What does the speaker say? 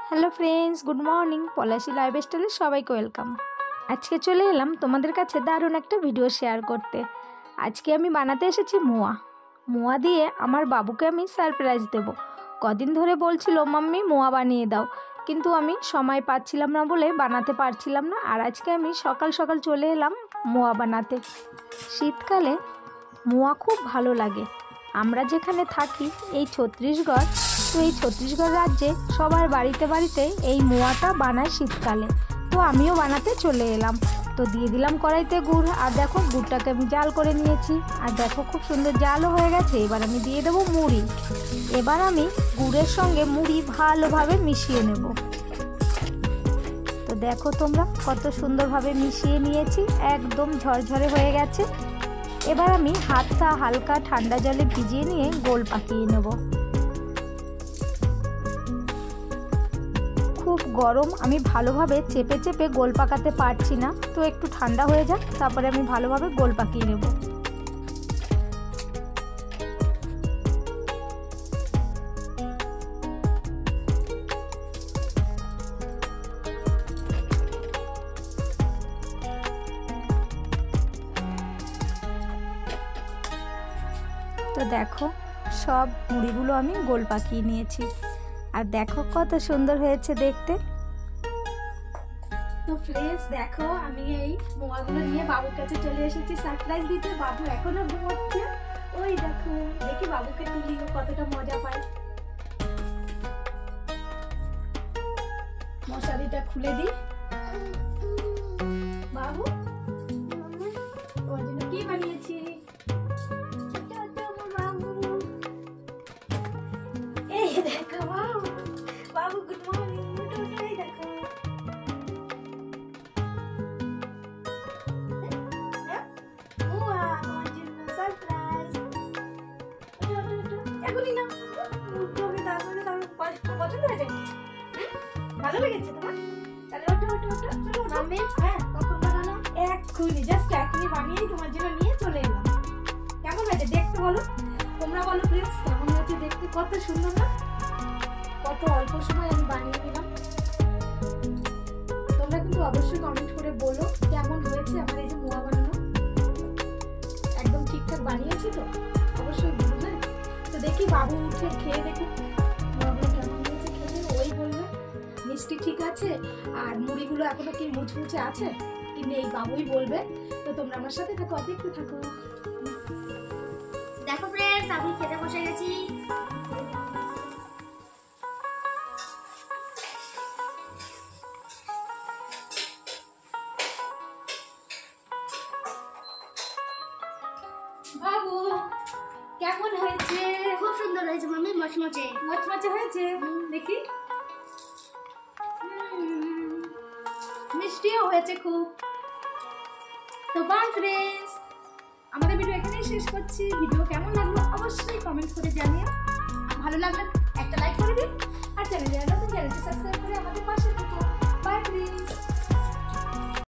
Hello friends, good morning. Palashi লাইফস্টাইলে সবাইকে welcome. আজকে চলে এলাম তোমাদের কাছে দারুণ একটা ভিডিও শেয়ার করতে। আজকে আমি বানাতে এসেছি মোয়া দিয়ে আমার বাবুকে আমি সারপ্রাইজ দেব। কদিন ধরে বলছিল মাম্মি মোয়া বানিয়ে দাও, কিন্তু আমি সময় পাচ্ছিলাম না বলে বানাতে পারছিলাম না। আর আজকে আমি সকাল সকাল চলে এলাম মোয়া বানাতে। শীতকালে মোয়া খুব ভালো লাগে। আমরা যেখানে থাকি এই ছত্তিশগড়, তো এই ছত্তিশগড় রাজ্যে সবার বাড়িতে বাড়িতে এই মোয়াটা বানায় শীতকালে। তো আমিও বানাতে চলে এলাম। তো দিয়ে দিলাম কড়াইতে গুড়, আর দেখো গুড়টাকে আমি জাল করে নিয়েছি। আর দেখো খুব সুন্দর জালও হয়ে গেছে। এবার আমি দিয়ে দেবো মুড়ি। এবার আমি গুড়ের সঙ্গে মুড়ি ভালোভাবে মিশিয়ে নেব। তো দেখো তোমরা কত সুন্দরভাবে মিশিয়ে নিয়েছি, একদম ঝরঝরে হয়ে গেছে। এবার আমি হাতটা হালকা ঠান্ডা জলে ভিজিয়ে নিয়ে গোল পাকিয়ে নেব। খুব গরম, আমি ভালোভাবে চেপে চেপে গোল পাকাতে পারছি না। তো একটু ঠান্ডা হয়ে যাক, তারপরে আমি ভালোভাবে গোল পাকিয়ে নেব। তো দেখো সব মুড়িগুলো আমি গোল পাকিয়ে নিয়েছি। আর দেখো কত সুন্দর হয়েছে দেখতে। তো ফ্রেন্ডস দেখো আমি এই মোয়াগুলো নিয়ে বাবুর কাছে চলে এসেছি সারপ্রাইজ দিতে। বাবু এখনো ঘুমোচ্ছে। ওই দেখো, দেখি বাবুকে তুলি ও কতটা মজা পায়। মশারিটা খুলে দিই। বাবু ওর জন্য কি বানিয়েছি? এই দেখো বাবু, গুড মর্নিং। এই দেখো তোমার জন্য সারপ্রাইজ। এখনই না, তোকে তারপরে পছন্দ হয়ে যায়। ভালো লেগেছে তোমার? তাহলে ওঠো চলো মাম্মি। হ্যাঁ, কখন বানানো? এক্ষুনি, জাস্ট এখনই বানিয়েই তোমার জন্য নিয়ে চলে এলাম। কেমন হয়েছে দেখতে বলো? তোমরা বলো প্লিজ কেমন হয়েছে দেখতে? কত সুন্দর না? কত অল্প সময় আমি বানিয়ে নিলাম। তোমরা কিন্তু অবশ্যই কমেন্ট করে বলো কেমন হয়েছে আমার এই যে মোয়া বানানো। একদম ঠিকঠাক বানিয়েছি তো? অবশ্যই বলবে। তো দেখি বাবু উঠে খেয়ে দেখুন মোয়াগুলো কেমন হয়েছে খেয়ে। ওই বলবে মিষ্টি ঠিক আছে, আর মুড়িগুলো এখনো কি মুচমুচে আছে কি নেই, বাবুই বলবে। তো তোমরা আমার সাথে থাকো, দেখতে থাকো। দেখো ফ্রেন্ডস, আমি খেতে বসে গেছি। বাবু কেমন হয়েছে? খুব সুন্দর হয়েছে মাম্মি, মচমচে মচমচে হয়েছে। দেখি মিষ্টিও হয়েছে খুব। তো বাই ফ্রেন্ডস, আমাদের ভিডিও এখানেই শেষ করছি। ভিডিও কেমন লাগলো অবশ্যই কমেন্ট করে জানিও। ভালো লাগলে একটা লাইক করে দিন, আর চ্যানেলে নতুন চ্যানেলটি সাবস্ক্রাইব করে